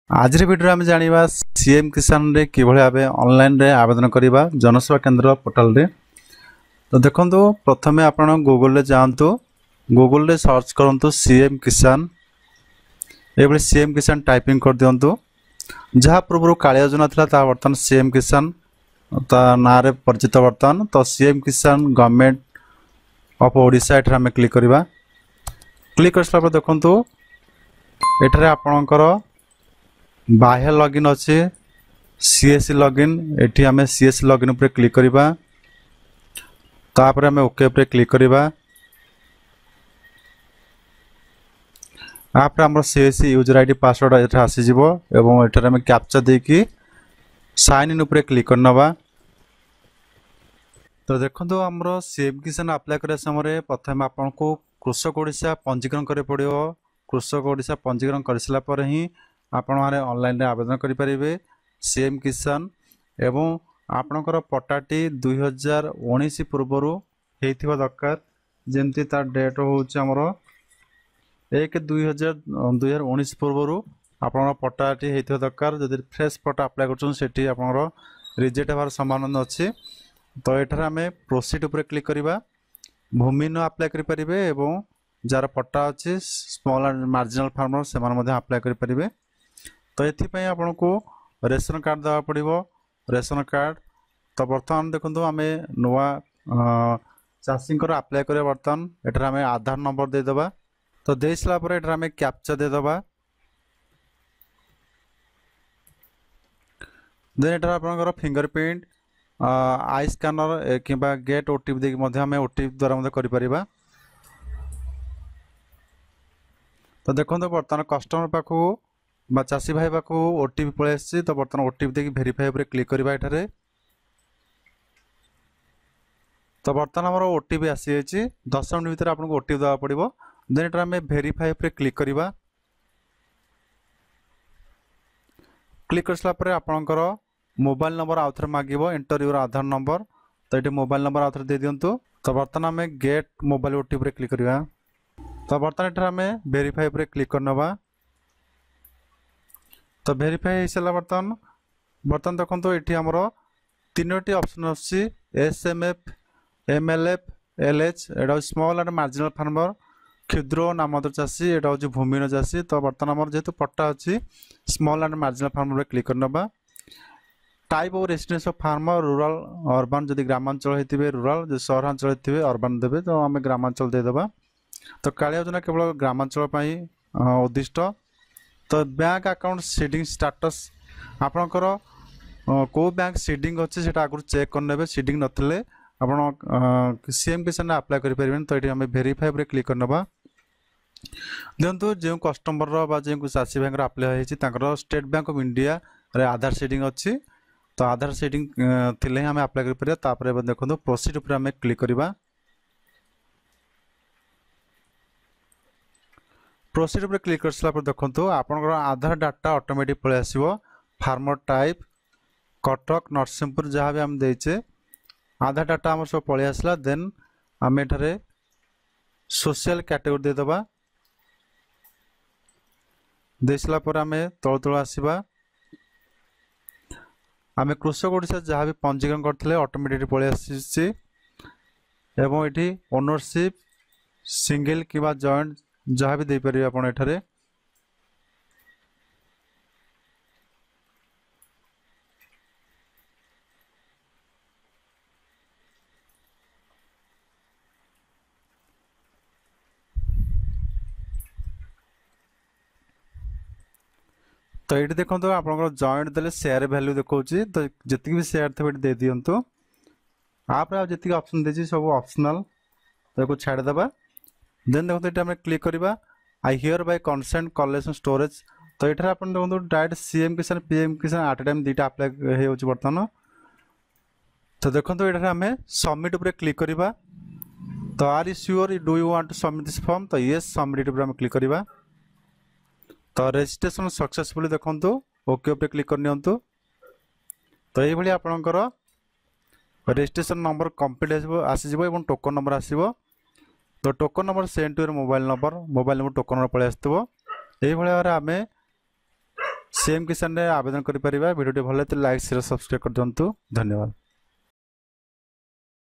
आज भिडियो आम जाना सीएम किसान रे कि भाव ऑनलाइन रे आवेदन करवा जनसेवा केंद्र पोर्टाल रे। तो देखो प्रथमे आप गूगल रे जातु गूगल रे सर्च करूँ सीएम किसान ये सीएम किसान टाइपिंग कर दिंतु। जहाँ पूर्व कालिया योजना था बर्तमान सीएम किसान ना रे परिचित बर्तमान। तो सीएम किसान गवर्नमेंट ऑफ ओडिशा ये आम क्लिक करवा। क्लिक कर सारा देखु ये आपणकर बाह्य लॉगिन अच्छे सीएससी लॉगिन एठी हमें सीएससी लॉगिन पर क्लिक करवा। तापर हमें ओके पर क्लिक करवा। आप सीएससी यूजर आईडी पासवर्ड ये आसीज एवं एठार हमें कैप्चा देकी साइन इन उपर क्लिक करनवा। तो देखो आमर सीएम किसान अप्लाई करने समय प्रथम आपको कृषक ओडिशा पंजीकरण करे पड़ो। कृषक ओडिशा पंजीकरण कर सारा पर ही आपण माने ऑनलाइन रे आवेदन करि परिबे सीएम किसान। एवं आपणकर पट्टाटी 2019 पूर्वरु हेथिबा दरकार। जेमती तार डेट होउछ हमर 1/2/2019 पूर्वरु आपणकर पट्टाटी हेथिबा दरकार। जदि फ्रेश पट्टा अप्लाई करछन सेठी आपणकर रिजेक्ट होबार संभावना अछि। तो एठार हमें प्रोसीड ऊपर क्लिक करवा। भूमिहीन अप्लाई करि परिबे एवं जार पट्टा अछि स्मॉल एंड मार्जिनल फार्मर से अप्लाई करि परिबे। तो ये आपन को रेशन कार्ड देवा पड़ो। रेशन कार्ड तो बर्तमान देखो आम नुआ चाषी अप्लाई कर बर्तमान एठार आम आधार नंबर देदेबा। तो दे सारापर एठार आम कैप्चा देदेबा। देन एठार आपनकर फिंगरप्रिंट आई स्कैनर कि गेट ओटीपी देखिए आम ओटीपी द्वारा कर परिबा। तो देखो बर्तमान कस्टमर पाखु बा चाषी भाई पाखु ओटीपी पलि आसी। तो बर्तमान ओटीपी देखिए भेरीफाई पर क्लिक करवा एठारे। तो बर्तमान आमर ओटीपी आसी जाइए 10 मिनट भीतर आपको ओटीपी देवा पड़ो। देन एटा आम भेरीफाई पर क्लिक करवा। क्लिक कर सारा पर आपणकर मोबाइल नंबर आउ थे मांगो एंटर योर आधार नंबर। तो ये मोबाइल नंबर आउ थे दे दिंतु। तो बर्तमान आम गेट मोबाइल ओटीपी पर क्लिक करवा। तो बर्तमान एठार आम भेरीफाई पर क्लिक करनवा। तो भेरीफाई हो सारा बर्तमान देखो ये आमर 3टी ऑप्शन अच्छी SMF MLF LH Etah small and marginal farmer क्षुद्र नामधर चाषी एटा हूँ भूमिहीन चाषी। तो बर्तमान आम जेहेतु पट्टा अच्छी small and marginal farmer click करनवा। Type of residence of farmer rural urban जदि ग्रामांचल होते रूरल जो सहरांचल होते अर्बन देवे। तो आम ग्रामांचल देदेबा। तो कालिया योजना केवल ग्रामांचल उद्दिष्ट। तो बैंक अकाउंट सीडिंग स्टाटस आपणकर को बैंक सीडिंग अच्छे से आगुरी चेक करने सीडिंग नथिले आप सीएम किसान अप्लाई करें। तो ये आम भेरीफाई पर क्लिक करनवा। देखो जो कस्टमर जो चाषी भाई अप्लाई होती स्टेट बैंक ऑफ इंडिया रे आधार सीडिंग अच्छी। तो आधार सीडिंग थिले आम अप्लाई कर देखो प्रोसीड उपर आम क्लिक करवा। प्रोसीड पर क्लिक कर सारा देखो आपनकर आधार डाटा ऑटोमेटिक पलि आसो। फार्मर टाइप कटक नरसिंहपुर जहाँ भी आम देचे आधार डाटा आम सब पलि आसला। देन आम एठारे सोशल कैटेगरी देदेबा। दे सारा पर आम तल तल आसवा। आम कृषक ओडिशा जहाँ भी पंजीकरण करते ऑटोमेटिक पलि आसी। एवं ये ओनरशिप सिंगल कि जॉइंट जहाँ भी दे पारे आप एठारे। तो ये देखो आप जॉइंट देले शेयर वैल्यू देखो। तो जितनी भी शेयर थे दे दिंतु। आप जी ऑप्शन देती सब ऑप्शनल तो छाड़देबा। देन देखो ये आम क्लिक करवा I hear bye consent collection storage. तो ये आप देखो डायरेक्ट सीएम किसान पीएम किसान आट ए टाइम दुटा अप्लाई हो बर्तमान। तो देखो ये आम सबमिट उपर क्लिक करवा। तो are you sure do you want to submit this form. तो येस सबमिट उपर क्लिक करवा। तो रजिस्ट्रेशन सक्सेसफुल देखो ओके उपर क्लिक करनी। तो ये आपणकर रजिस्ट्रेशन नंबर कंप्लीट आसीज और टोकन नंबर आसो। तो token number send to your mobile number token number पलि आसो। ये भाव आम सीएम किसान रे आवेदन करि परिबा। वीडियो टी भल लाइक शेयर सब्सक्राइब कर दियंतु। धन्यवाद।